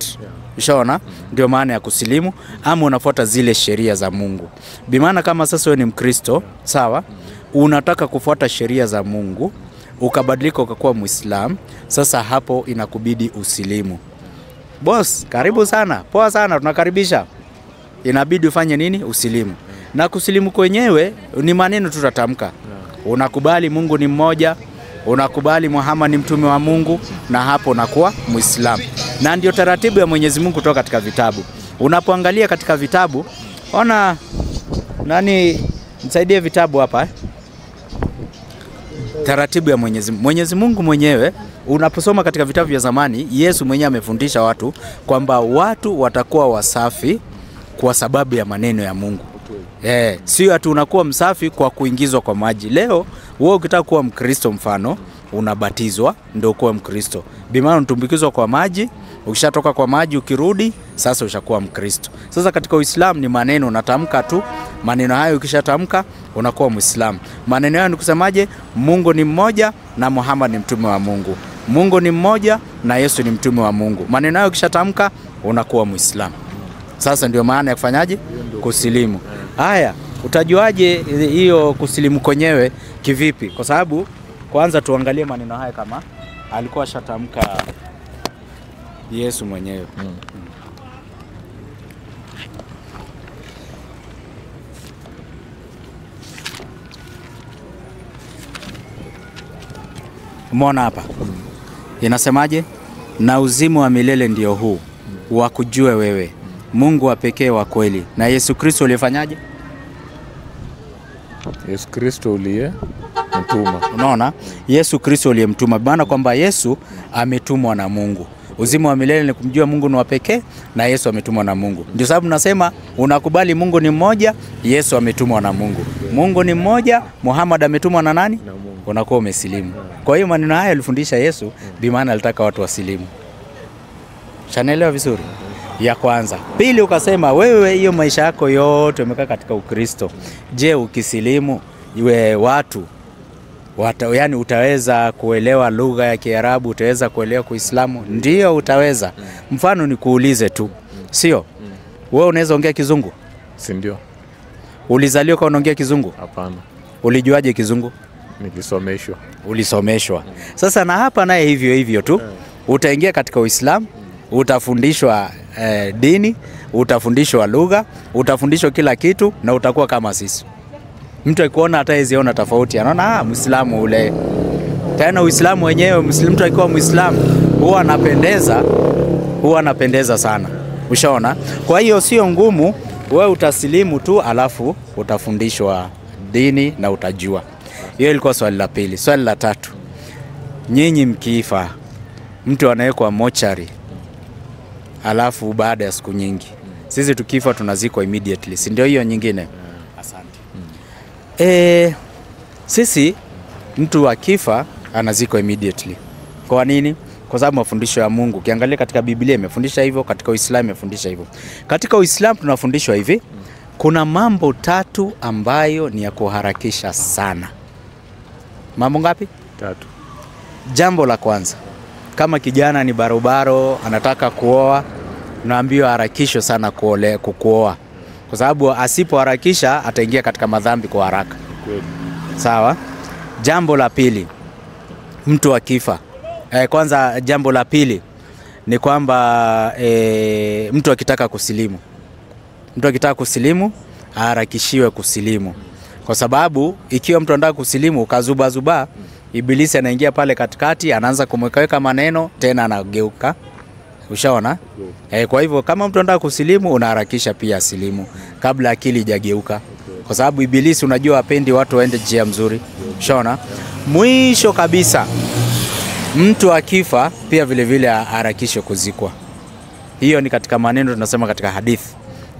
Ushaona? Ndio maana ya kusilimu, ama unafuata zile sheria za Mungu. Bimaana kama sasa wewe ni Mkristo, sawa? Unataka kufuata sheria za Mungu, ukabadilika ukakuwa Muislam, sasa hapo inakubidi usilimu. Boss, karibu sana. Poa sana, tunakaribisha. Inabidi ufanye nini? Usilimu. Na kusilimu kwenyewe ni maneno tutatamka. Unakubali Mungu ni mmoja, unakubali Muhammad ni mtume wa Mungu, na hapo unakuwa Muislamu. Na ndio taratibu ya Mwenyezi Mungu kutoka katika vitabu. Unapoangalia katika vitabu, ona nani nisaidie vitabu hapa Taratibu ya Mwenyezi Mungu. Mwenyezi Mungu mwenyewe unaposoma katika vitabu vya zamani, Yesu mwenyewe amefundisha watu kwamba watu watakuwa wasafi kwa sababu ya maneno ya Mungu. Sio ati unakuwa msafi kwa kuingizwa kwa maji. Leo wewe ukitaka kuwa Mkristo, mfano unabatizwa ndio kuwa Mkristo. Bimaana unatumbukizwa kwa maji, ukishatoka kwa maji ukirudi, sasa ushakuwa Mkristo. Sasa katika Uislamu ni maneno unatamka tu, maneno hayo ukishatamka unakuwa Muislamu. Maneno hayo ni kusemaje? Mungu ni mmoja na Muhammad ni mtume wa Mungu. Mungu ni mmoja na Yesu ni mtume wa Mungu. Maneno hayo ukishatamka unakuwa Muislamu. Sasa ndio maana ya kufanyaje? Kusilimu. Haya, utajuaje hiyo kusilimu kwenyewe kivipi? Kwa sababu kwanza tuangalie maneno haya kama alikuwa shatamka Yesu mwenyewe. Umeona hapa? Inasemaje? Na uzima wa milele ndio huu, wakujue wewe Mungu wa pekee wa kweli, na Yesu Kristo ulifanyaje? Yesu Kristo uliyemtuma. Unaona? Yesu Kristo uliyemtuma, maana kwamba Yesu ametumwa na Mungu. Uzima wa milele ni kumjua Mungu ni wa pekee, na Yesu ametumwa na Mungu. Ndio sababu nasema unakubali Mungu ni mmoja, Yesu ametumwa na Mungu. Mungu ni mmoja, Muhammad ametumwa na nani? Na Mungu. Unakuwa umesilimu. Kwa hiyo maneno haya alifundisha Yesu, bi maana alitaka watu wasilimu. Shanaelewa vizuri? Ya kwanza. Pili ukasema wewe hiyo maisha yako yote umekaa katika Ukristo. Je, ukisilimu iwe watu yani utaweza kuelewa lugha ya Kiarabu, utaweza kuelewa Kuislamu? Ndio utaweza. Mfano nikuulize tu. Sio? Wewe unaweza ongea Kizungu? Si ndio. Ulizaliwa kwa unaongea Kizungu? Hapana. Ulijuaje Kizungu? Nilisomeshwa. Ulisomeshwa. Sasa na hapa naye hivyo tu. Utaingia katika Uislamu, utafundishwa dini, utafundishwa lugha, utafundishwa kila kitu, na utakuwa kama sisi. Mtu akikuona hata hiziona tofauti, anaona Muislamu ule. Tena Uislamu wenyewe, mtu akiwa Muislamu huwa anapendeza sana. Ushaona? Kwa hiyo sio ngumu, wewe utasilimu tu alafu utafundishwa dini na utajua. Hiyo ilikuwa swali la pili. Swali la tatu. Nyinyi mkifa, mtu anawekwa mochari alafu baada ya siku nyingi. Sisi tukifa tunazikwa immediately. Si ndio hiyo nyingine? Asante. Sisi mtu akifa anazikwa immediately. Kwa nini? Kwa sababu mafundisho ya Mungu. Ukiangalia katika Biblia imefundisha hivyo, katika Uislamu imefundisha hivyo. Katika Uislamu tunafundishwa hivi, kuna mambo 3 ambayo ni ya kuharakisha sana. Mambo ngapi? 3. Jambo la kwanza, kama kijana ni barobaro anataka kuoa, naambiwa harakisho sana kuoa. kwa sababu asipoharakisha ataingia katika madhambi kwa haraka. Sawa. Jambo la pili, mtu akifa, kwanza jambo la pili ni kwamba mtu akitaka kusilimu, aharakishiwe kusilimu, kwa sababu ikiwa mtu anataka kusilimu ukazuba, Ibilisi anaingia pale katikati, anaanza kumwekaweka maneno, tena anageuka. Ushaona? Kwa hivyo kama mtu anataka kusilimu, unaharakisha pia asilimu kabla akili haijageuka, kwa sababu Ibilisi unajua hapendi watu waende njia mzuri. Ushaona? Mwisho kabisa, mtu akifa pia vile vile aharakishe kuzikwa. Hiyo ni katika maneno tunasema katika hadithi,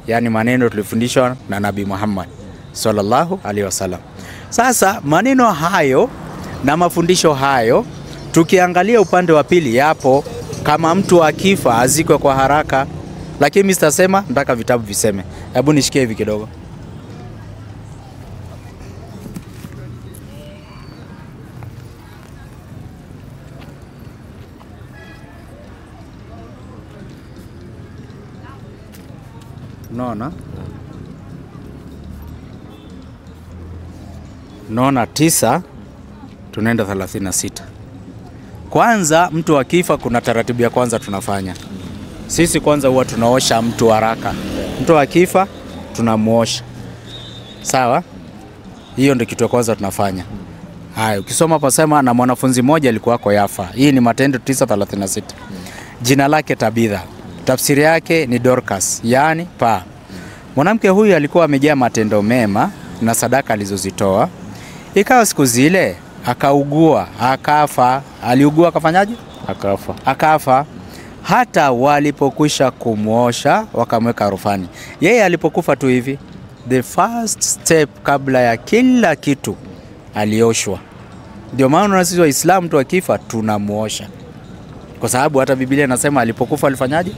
yani maneno tulifundishwa na Nabii Muhammad sallallahu alaihi wasallam. Sasa maneno hayo na mafundisho hayo tukiangalia upande wa pili yapo, kama mtu akifa azikwe kwa haraka, lakini mimi sitasema, nataka vitabu viseme. Hebu nishikie hivi kidogo. Naona 9 tunaenda 36. Kwanza mtu akifa kuna taratibu ya kwanza tunafanya. Sisi kwanza huwa tunaosha mtu haraka. Mtu akifa tunamuosha. Sawa? Hiyo ndio kitu ya kwanza tunafanya. Haya, ukisoma pasema na mwanafunzi mmoja alikuwa kwa Yafa. Hii ni Matendo 9:36. Jina lake Tabitha. Tafsiri yake ni Dorcas, yani paa. Mwanamke huyu alikuwa amejaa matendo mema na sadaka alizozitoa. Ikawa siku zile akaugua, akafa. Aliugua akafanyaje? Akafa. Hata walipokwisha kumuosha wakamweka rufani. Yeye alipokufa tu hivi, the first step kabla ya kila kitu alioshwa. Ndio maana sisi Waislamu tu akifa tunamuosha, kwa sababu hata Biblia inasema alipokufa alifanyaje?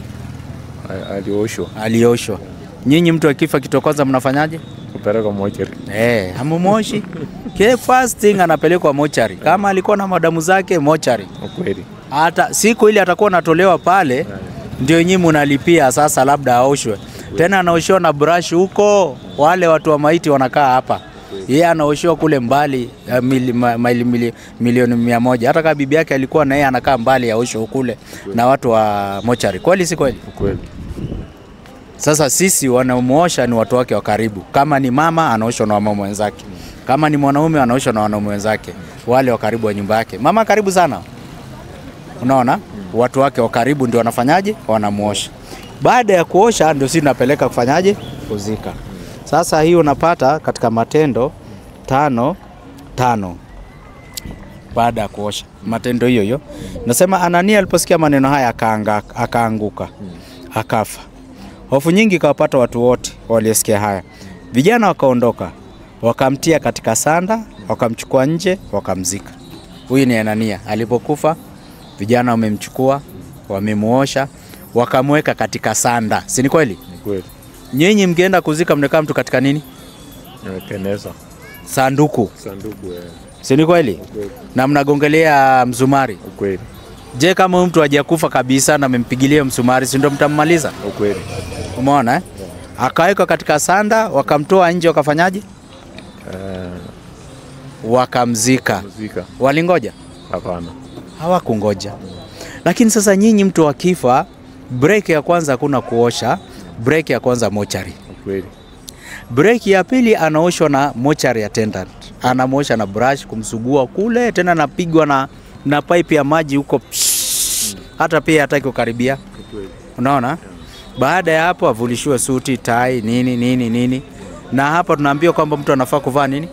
Alioshwa. Nyinyi mtu akifa kitu kwanza mnafanyaje? Kupeleka mochari. Hamumoshi. First thing anapelekwa mochari. Kama alikuwa na madamu zake, mochari. Kweli. Hata siku ile atakuwa anatolewa pale, ndio nyinyi mnalipia sasa labda aoshwe. Tena anaoshwa na brush huko, wale watu wa maiti wanakaa hapa. Yeye anaoshwa kule mbali, milioni 100. Hata kama bibi yake alikuwa na yeye anakaa mbali aoshwe kule na watu wa mochari. Kweli si kweli? Kweli. Sasa sisi wanaomuosha ni watu wake wa karibu. Kama ni mama anaoshwa na mama wenzake. Kama ni mwanaume anaoshwa na wanaume wenzake, wale wa karibu wa nyumba yake. Mama karibu sana. Unaona? Watu wake wa karibu ndio wanafanyaje? Wanamuosha. Baada ya kuosha ndio sisi tunapeleka kufanyaje? Kuzika. Sasa hii unapata katika Matendo 5:5. Baada ya kuosha. Matendo hiyo. Nasema Anania aliposikia maneno haya akaanguka. Akafa. Hofu nyingi ikawapata watu wote waliosikia haya. Vijana wakaondoka, wakamtia katika sanda, wakamchukua nje, wakamzika. Huyu ni Anania. Alipokufa, vijana wamemchukua, wamemuosha, wakamweka katika sanda. Si ni kweli? Ni kweli. Nyinyi mkienda kuzika mnakaa mtu katika nini? Keneza. Sanduku. Si ni kweli? Na mnagongelea msumari. Kweli. Je, kama mtu hajakufa kabisa na mmempigilia msumari, si ndio mtammaliza? Kweli. Umeona Akaweka katika sanda, wakamtoa nje, wakafanyaje? Wakamzika. Walingoja? Hapana. Hawakungoja. Lakini sasa nyinyi mtu akifa, break ya kwanza hakuna kuosha, break ya kwanza mochari. Kweli. Break ya pili anaoshwa na mochari attendant. Anamuosha na brush kumsugua kule, tena napigwa na pipe ya maji huko. Hata pia hataki kukaribia. Unaona? Baada ya hapo avulishiwe suti, tai, nini. Na hapa tunaambiwa kwamba mtu anafaa kuvaa nini?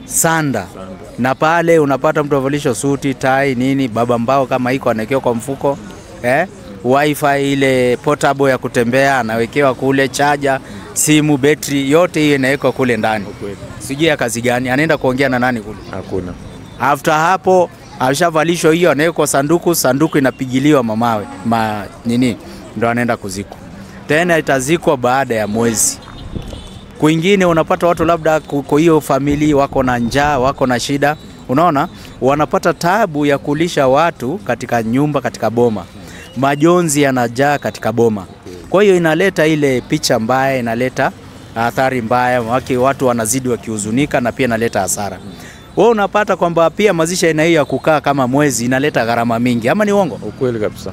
Sanda. Na pale unapata mtu avulisho suti, tai, nini, baba mbao kama iko anawekewa kwa mfuko. Wifi ile portable ya kutembea anawekewa kule, chaja, simu, betri, yote hiyo inawekwa kule ndani. Sijui ya kazi gani, anaenda kuongea na nani kule? Hakuna. After hapo alishavalishwa hiyo, anawekwa sanduku inapigiliwa mamawe. Ndio anaenda kuzikwa. Tena itazikwa baada ya mwezi. Kwingine unapata watu labda kwa hiyo familia wako na njaa, wako na shida. Unaona? Wanapata taabu ya kulisha watu katika nyumba, katika boma. Majonzi yanajaa katika boma. Kwa hiyo inaleta ile picha mbaya, inaleta athari mbaya, watu wanazidi wakihuzunika na pia inaleta hasara. Wewe unapata kwamba pia mazishi aina hiyo ya kukaa kama mwezi inaleta gharama mingi, ama ni uongo? Ukweli kabisa.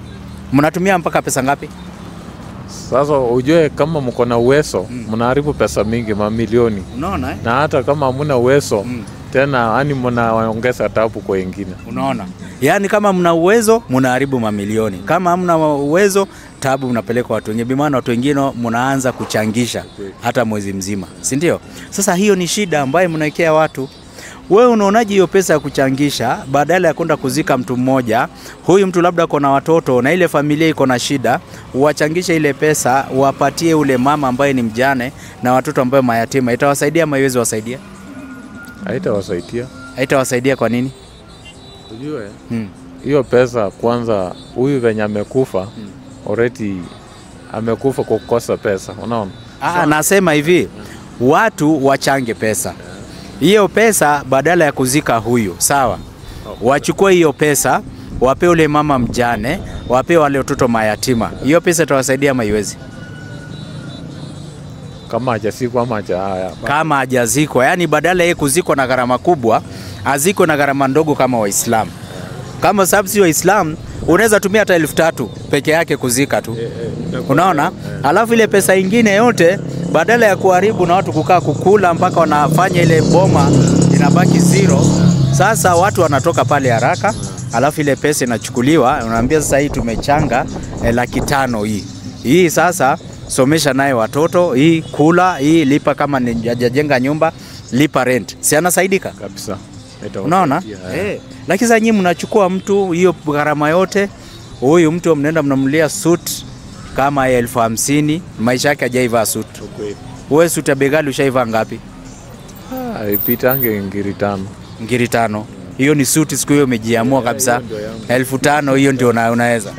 Mnatumia mpaka pesa ngapi? Sasa ujue kama mko na uwezo, mnaharibu pesa mingi, mamilioni. Unaona Na hata kama hamna uwezo, tena yani mnaongeza taabu kwa wengine. Unaona? Yaani kama mna uwezo mnaharibu mamilioni. Kama hamna uwezo taabu mnapeleka watu wengine. Bimaana watu wengine mnaanza kuchangisha hata mwezi mzima. Si ndio? Sasa hiyo ni shida ambayo mnaekea watu. Wewe unaonaje hiyo pesa ya kuchangisha badala ya kwenda kuzika mtu mmoja, huyu mtu labda kuna watoto na ile familia iko na shida, uwachangisha ile pesa, uwapatie ule mama ambaye ni mjane na watoto ambao mayatima, itawasaidia ama iweze wasaidia? Haitawasaidia. Haitawasaidia kwa nini? Ujue hiyo pesa kwanza, huyu venye amekufa already amekufa kwa kukosa pesa, unaona? Nasema hivi, watu wachange pesa. Hiyo pesa badala ya kuzika huyu, sawa? Wachukue hiyo pesa, wape ule mama mjane, wape wale watoto mayatima. Hiyo pesa itawasaidia ama iwezi? Kama hajazikwa ama kama hajazikwa, yani badala yeye kuzikwa na gharama kubwa, azikwe na gharama ndogo kama Waislamu. Kama sababu si Waislamu, unaweza tumia hata 3,000 peke yake kuzika tu. Unaona? Alafu ile pesa ingine yote badala ya kuharibu na watu kukaa kukula mpaka wanafanya ile boma inabaki zero. Sasa watu wanatoka pale haraka, alafu ile pesa inachukuliwa, unaambia sasa hii tumechanga 500,000 hii. Hii sasa somesha naye watoto, hii kula, hii lipa kama ni hajajenga nyumba, lipa rent. Si anasaidika? Kabisa. Unaona? Lakini sasa nyinyi mnachukua mtu hiyo gharama yote, huyu mtu mnaenda mnamlia suit kama 50,000, maisha yake hajaivaa suit. Okay. Wewe suit ya begali ushaiva ngapi? Ipitange ngiri 5. Ngiri 5. Hiyo ni suit siku hiyo umejiamua kabisa. 5,000 hiyo ndio unaweza.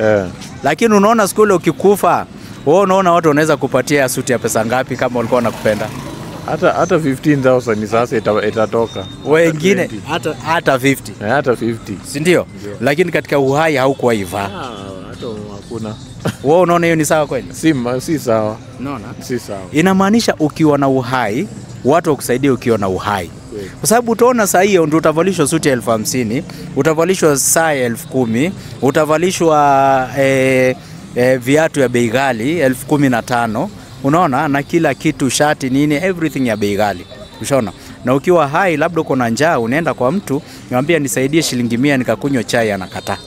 Lakini unaona siku ile ukikufa, wewe unaona watu wanaweza kupatia suit ya pesa ngapi kama walikuwa wanakupenda? Hata 15,000 ni sasa itatoka. Wengine hata 50. Hata 50. Si ndio? Lakini katika uhai haukuwa hivyo. Hata hakuna. Wewe unaona hiyo ni sawa kweli? Si sawa. Unaona? Si sawa. Inamaanisha ukiwa na uhai, watu wakusaidia ukiwa na uhai. Kwa sababu utaona saa hiyo ndio utavalishwa suti ya 50,000, utavalishwa saa ya 10,000, utavalishwa viatu ya bei ghali 15,000. Unaona? Na kila kitu, shati nini, everything ya bei ghali. Ushaona? Na ukiwa hai labda uko na njaa, unaenda kwa mtu, unamwambia nisaidie shilingi 100 nikakunywa chai, anakataa.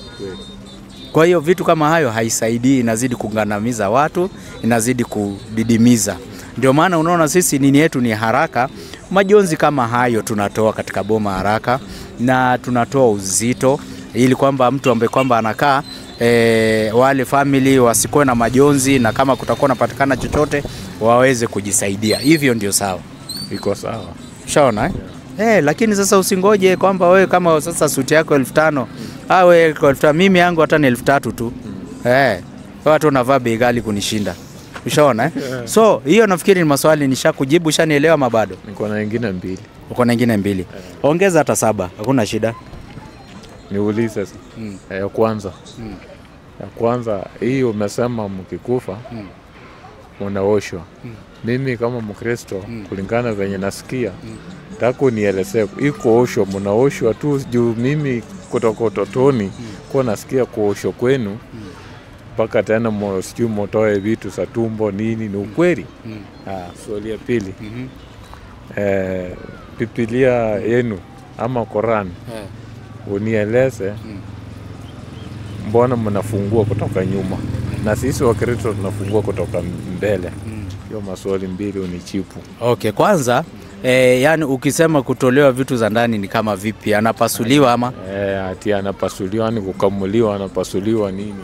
Kwa hiyo vitu kama hayo haisaidii, inazidi kungandamiza watu, inazidi kudidimiza. Ndio maana unaona sisi nini yetu ni haraka. Majonzi kama hayo tunatoa katika boma haraka, na tunatoa uzito ili kwamba mtu ambaye kwamba anakaa wale family wasikuwe na majonzi, na kama kutakuwa napatikana chochote waweze kujisaidia. Hivyo ndio sawa. Iko sawa. Ushaona lakini sasa usingoje kwamba wewe kama sasa suti yako 5,000, wewe kwa 5,000, mimi yangu hata ni 3,000 tu. Watu wanavaa bei ghali kunishinda. Ushaona? So hiyo nafikiri ni maswali nishakujibu, shanielewa mabado. Niko na nyingine 2. Uko na nyingine 2. Ongeza hata 7, hakuna shida. Niulize sasa. Ya kwanza. Ya kwanza hii umesema mkikufa unaoshwa. Mimi kama Mkristo kulingana venye nasikia, tako nielezee iko osho, mnaoshwa tu juu mimi kutoka utotoni kwa nasikia kuoshwa kwenu mpaka tena sijui motoe vitu za tumbo nini, ni ukweli? Swali ya pili. Biblia yenu ama Qur'an unieleze mbona mnafungua kutoka nyuma na sisi Wakristo tunafungua kutoka mbele? Hiyo maswali 2 unichipu. Okay, kwanza yani ukisema kutolewa vitu za ndani ni kama vipi? Anapasuliwa ama? Ati anapasuliwa, ni kukamuliwa, anapasuliwa nini?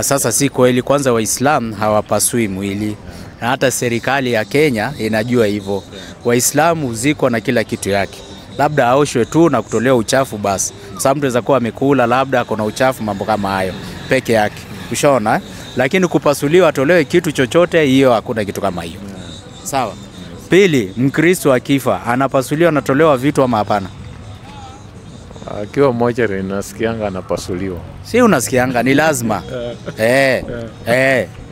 Sasa si kweli. Kwanza Waislamu hawapasui mwili. Na hata serikali ya Kenya inajua hivyo. Waislamu ziko na kila kitu yake. Labda aoshwe tu na kutolewa uchafu basi. Sababu mtu zakuwa amekula labda kuna uchafu, mambo kama hayo peke yake. Ushaona? Lakini kupasuliwa atolewe kitu chochote, hiyo hakuna kitu kama hiyo. Sawa. Pili, Mkristo akifa anapasuliwa, anatolewa vitu ama hapana? Akiwa moja nasikianga anapasuliwa. Si unasikianga, ni lazima.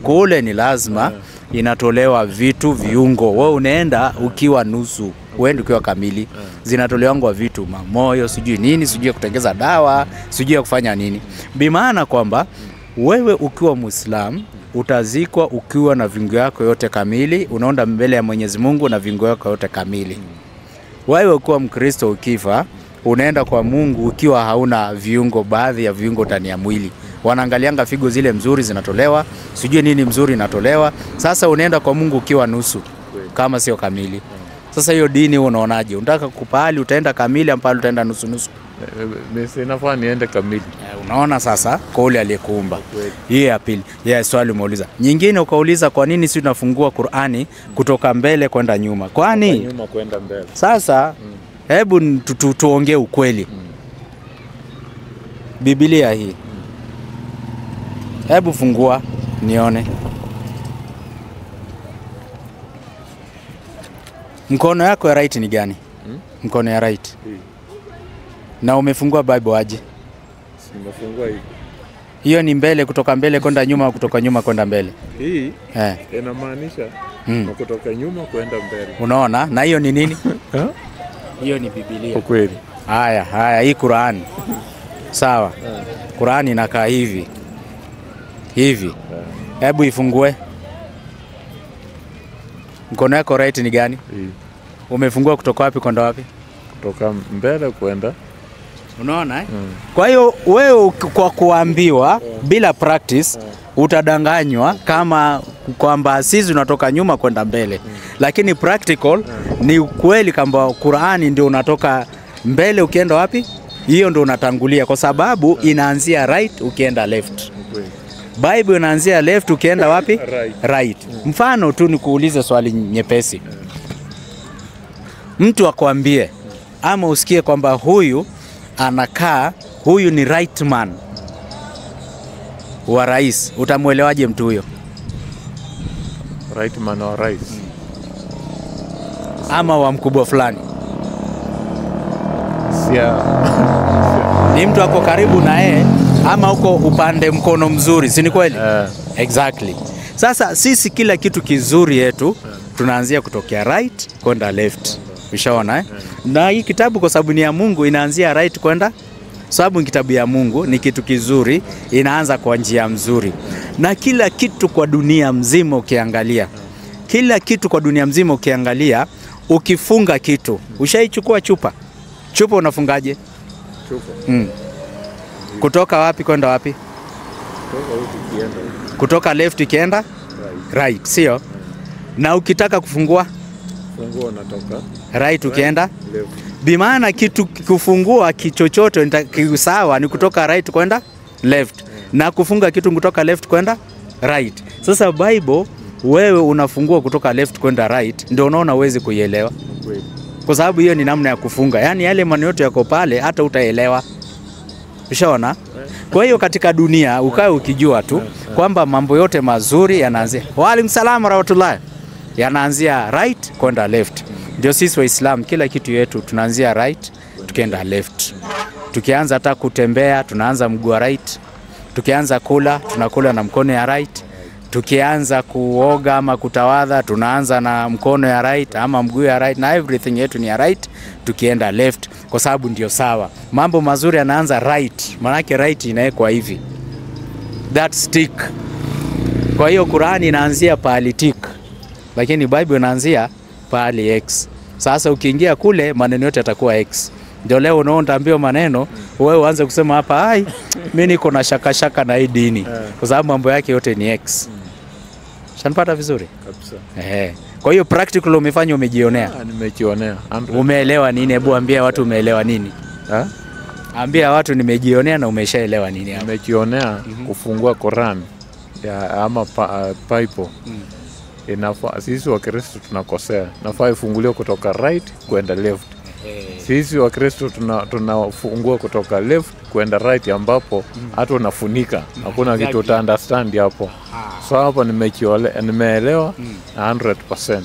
kule ni lazima inatolewa vitu viungo. Wewe unaenda ukiwa nusu, uende ukiwa kamili. Zinatolewa vitu, moyo, sijui nini, sijui kutengeza dawa, sijui kufanya nini. Bimaana kwamba wewe ukiwa Muislam utazikwa ukiwa na viungo yako yote kamili, unaenda mbele ya Mwenyezi Mungu na viungo yako yote kamili. Wewe ukiwa Mkristo ukifa, unaenda kwa Mungu ukiwa hauna viungo, baadhi ya viungo ndani ya mwili. Wanaangalianga figo zile mzuri zinatolewa, sijui nini mzuri inatolewa. Sasa unaenda kwa Mungu ukiwa nusu, kama sio kamili. Sasa hiyo dini unaonaje? Unataka kupahali utaenda kamili ampali utaenda nusu nusu? Mimi nafaa niende kamili. Unaona sasa kwa ule aliyekuumba. Hii ya pili. Swali umeuliza. Nyingine ukauliza kwa nini sisi tunafungua Qur'ani kutoka mbele kwenda nyuma? Kwani nyuma kwenda mbele. Sasa hebu tuongee ukweli. Biblia hii. Hebu fungua nione. Mkono yako ya right ni gani? Mkono ya right. Na umefungua Bible aje? Nimefungua hivi. Hiyo ni mbele kutoka mbele kwenda nyuma, kutoka nyuma kwenda mbele. Hii inamaanisha kutoka nyuma kwenda mbele. Unaona? Na hiyo ni nini? Hiyo ni Biblia. Kweli. Haya, hii Qur'ani. Sawa. Qur'ani inakaa hivi. Hebu ifungue. Mkono wako right ni gani? Umefungua kutoka wapi kwenda wapi? Kutoka mbele kwenda. Unaona Kwa hiyo wewe kwa kuambiwa bila practice utadanganywa kama kwamba sisi tunatoka nyuma kwenda mbele. Lakini practical ni ukweli kwamba Qur'ani ndio unatoka mbele ukienda wapi? Hiyo ndio unatangulia kwa sababu inaanzia right ukienda left. Bible inaanzia left ukienda wapi? Right. Mfano tu nikuulize swali nyepesi. Mtu akwambie ama usikie kwamba huyu ni right man wa rais, utamuelewaje mtu huyo? Right man wa rais. Ama wa mkubwa fulani. Ni mtu ako karibu na yeye ama uko upande mkono mzuri, si ni kweli? Exactly. Sasa sisi kila kitu kizuri yetu tunaanzia kutokea right kwenda left. Ushaona Na hii kitabu kwa sababu ni ya Mungu inaanzia right kwenda, sababu kitabu ya Mungu ni kitu kizuri, inaanza kwa njia mzuri. Na kila kitu kwa dunia mzima ukiangalia, ukifunga kitu, ushaichukua chupa unafungaje? Kutoka wapi kwenda wapi? Kutoka left ikienda right, sio? Na ukitaka kufungua unatoka right ukienda left. Bimaana kitu kufungua kichochote sawa ni kutoka right kwenda left, na kufunga kitu kutoka left kwenda right. Sasa Bible wewe unafungua kutoka left kwenda right, ndio unaona uwezi kuielewa. Kwa sababu hiyo ni namna ya kufunga. Yaani yale maneno yote yako pale hata utaelewa. Ushaona? Kwa hiyo katika dunia ukae ukijua tu kwamba mambo yote mazuri yanaanzia. Wa alaykum salaam wa rahmatullah. Yanaanzia right kwenda left. Ndio sisi Waislamu kila kitu yetu tunaanzia right tukienda left. Tukianza hata kutembea tunaanza mguu wa right. Tukianza kula tunakula na mkono ya right. Tukianza kuoga ama kutawadha tunaanza na mkono ya right ama mguu ya right, na everything yetu ni ya right tukienda left kwa sababu ndio sawa. Mambo mazuri yanaanza right, maana yake right inawekwa hivi. That stick. Kwa hiyo Qur'ani inaanzia pahali tick, lakini Bible inaanzia pahali x. Sasa ukiingia kule maneno yote yatakuwa x. Ndio leo unaoambiwa maneno wewe uanze kusema hapa mimi niko na shaka na hii dini kwa sababu mambo yake yote ni x. Shanipata vizuri? Kabisa. Kwa hiyo practical umefanya, umejionea? Nimejionea. Umeelewa nini? Hebu ambia watu umeelewa nini? Ambia watu nimejionea na umeshaelewa nini hapo. Nimejionea kufungua Qur'an ama Bible. Inafaa sisi wa Kristo tunakosea. Nafaa ifunguliwe kutoka right kwenda left. Sisi wa Kristo tunafungua kutoka left kwenda right ambapo hata unafunika. Hakuna kitu uta understand hapo. So hapo nimeelewa 100%.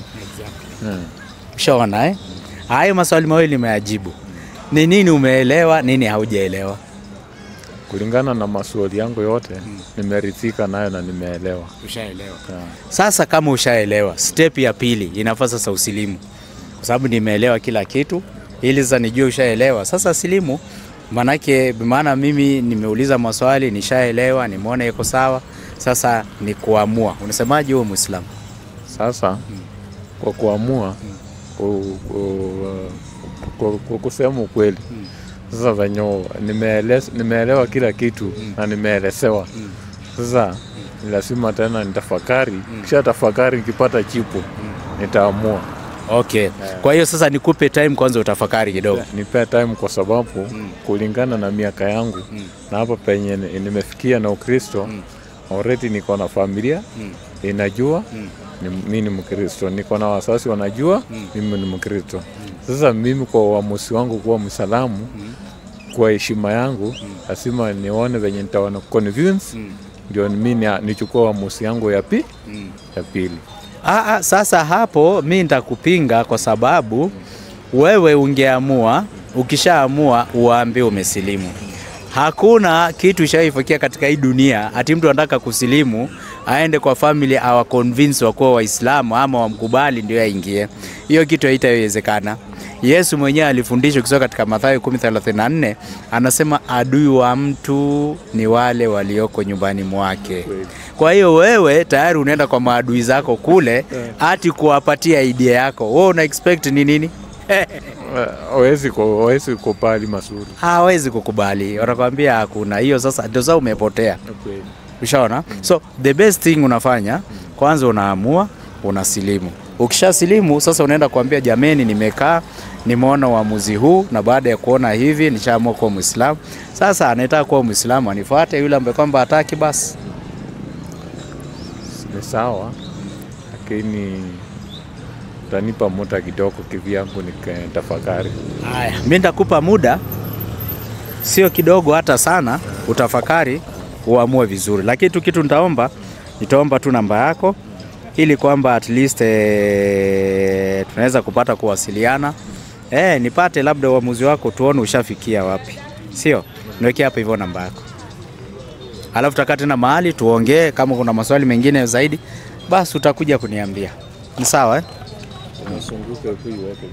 Shaona hayo maswali mawili nimeyajibu. Ni nini umeelewa, nini haujaelewa? kulingana na maswali yangu yote nimeridhika nayo na nimeelewa. Ushaelewa. Sasa kama ushaelewa, step ya pili inafaa sasa usilimu. Kwa sababu nimeelewa kila kitu, ili sasa nijue ushaelewa. Sasa silimu maana mimi nimeuliza maswali, nishaelewa, nimeona iko sawa. Sasa ni kuamua. Unasemaje wewe Muislamu? Sasa kwa kuamua kwa kusema ukweli. Sasa venye nimeelewa kila kitu na nimeelezewa. Sasa lazima tena nitafakari. Kisha tafakari nikipata jibu nitaamua. Okay. Kwa hiyo sasa nikupe time kwanza utafakari kidogo. Nipe time kwa sababu kulingana na miaka yangu na hapa penye nimefikia na Ukristo, already niko na familia inajua mimi ni Mkristo, niko na wazazi wanajua mimi ni Mkristo. Sasa mimi kwa uamuzi wangu kuwa Muislamu, kwa heshima yangu lazima nione venye nitaona convince ndio mimi nichukue uamuzi yangu ya pili. Sasa hapo mimi nitakupinga kwa sababu wewe ungeamua, ukishaamua uambie umesilimu. Hakuna kitu shaifikia katika hii dunia ati mtu anataka kusilimu aende kwa family awa convince wakuwa Waislamu ama wamkubali ndio aingie. Hiyo kitu haitawezekana. Yesu mwenyewe alifundisha kutoka katika Mathayo 10:34, anasema adui wa mtu ni wale walioko nyumbani mwake. Kwa hiyo wewe tayari unaenda kwa maadui zako kule ati kuwapatia idea yako. Wewe una expect ni nini? Hawezi kukubali mazuri. Hawezi kukubali. Wanakuambia hakuna. Hiyo sasa ndio sasa umepotea. Ushaona? So the best thing unafanya, kwanza unaamua, unasilimu. Ukishasilimu sasa unaenda kuambia jameni, nimekaa nimeona uamuzi huu na baada ya kuona hivi nishaamua kuwa Muislamu. Sasa anataka kuwa Muislamu anifuate, yule ambaye kwamba hataki basi ni sawa, lakini utanipa muda kidogo kivyangu nikatafakari. Haya, mimi nitakupa muda, sio kidogo hata sana, utafakari uamue vizuri. Lakini tu kitu nitaomba tu namba yako ili kwamba at least tunaweza kupata kuwasiliana. Nipate labda uamuzi wako tuone ushafikia wapi. Sio? Niweke hapa hivyo namba yako. Alafu tutakaa tena mahali tuongee, kama kuna maswali mengine zaidi basi utakuja kuniambia. Ni sawa Unasunguka kuiweka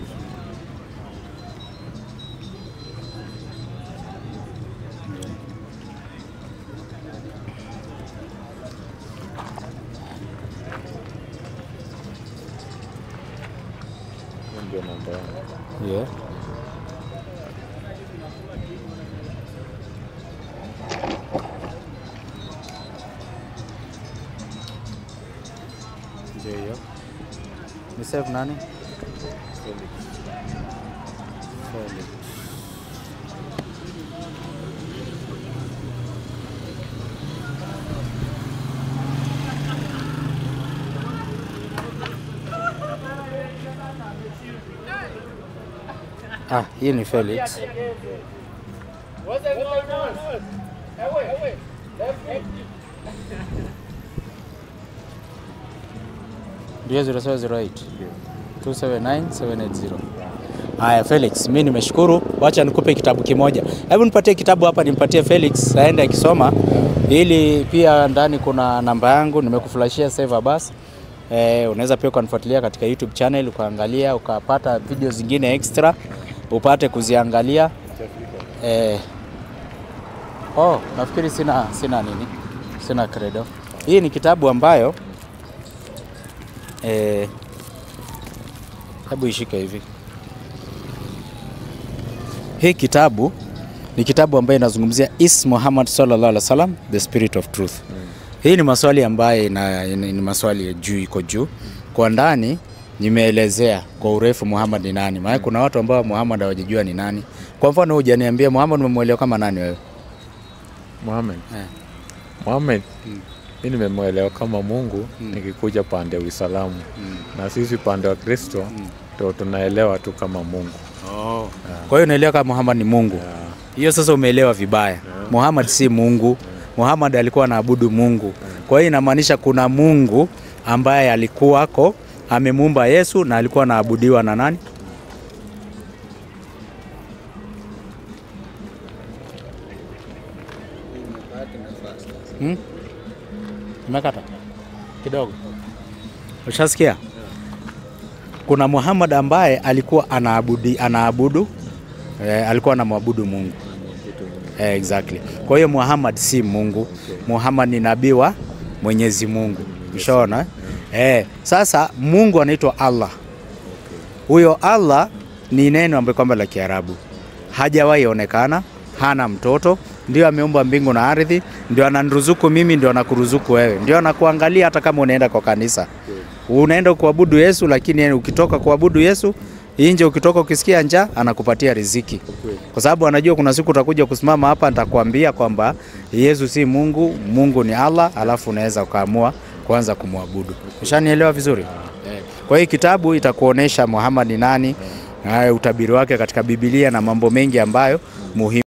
Yeah. Ndio. Ni save nani? Felix. Hii ni Felix. Ndio 0708 279780. Haya Felix, mimi nimeshukuru. Wacha nikupe kitabu kimoja. Hebu nipatie kitabu hapa, nimpatie Felix aende akisoma, ili pia ndani kuna namba yangu nimekuflashia save basi. Unaweza pia kunifuatilia katika YouTube channel ukaangalia, ukapata video zingine extra upate kuziangalia. Nafikiri sina nini? Sina credo. Hii ni kitabu ambayo hebu ishike hivi. Hii kitabu ni kitabu ambayo inazungumzia Is Muhammad sallallahu alaihi wasallam the spirit of truth. Hii ni maswali ambayo ni maswali ya juu, iko juu. Kwa ndani nimeelezea kwa urefu Muhammad ni nani. Maana kuna watu ambao Muhammad hawajijua ni nani. Kwa mfano hujaniambia Muhammad umemuelewa kama nani wewe? Muhammad. Muhammad mimi nimemuelewa kama Mungu nikikuja pande ya Uislamu. Na sisi pande wa Kristo ndio tunaelewa tu kama Mungu. Kwa hiyo unaelewa kama Muhammad ni Mungu. Hiyo sasa umeelewa vibaya. Muhammad si Mungu. Muhammad alikuwa anaabudu Mungu. Kwa hiyo inamaanisha kuna Mungu ambaye alikuwako, amemuumba Yesu na alikuwa anaabudiwa na nani? Umekata kidogo. Ushasikia? Kuna Muhammad ambaye alikuwa anaabudu alikuwa anamwabudu Mungu. Exactly. Kwa hiyo Muhammad si Mungu. Muhammad ni nabii wa Mwenyezi Mungu. Ushaona? Sasa Mungu anaitwa Allah. Huyo Allah ni neno ambalo kwamba la Kiarabu. Hajawahi onekana, hana mtoto, ndio ameumba mbingu na ardhi, ndio ananiruzuku mimi, ndio anakuruzuku wewe. Ndio anakuangalia hata kama unaenda kwa kanisa. Unaenda kuabudu Yesu, lakini ukitoka kuabudu Yesu, nje ukitoka ukisikia njaa anakupatia riziki. Kwa sababu anajua kuna siku utakuja kusimama hapa nitakwambia kwamba Yesu si Mungu, Mungu ni Allah, alafu unaweza ukaamua kuanza kumwabudu. Ushanielewa vizuri? Kwa hiyo kitabu itakuonesha Muhammad ni nani, utabiri wake katika Biblia na mambo mengi ambayo muhimu.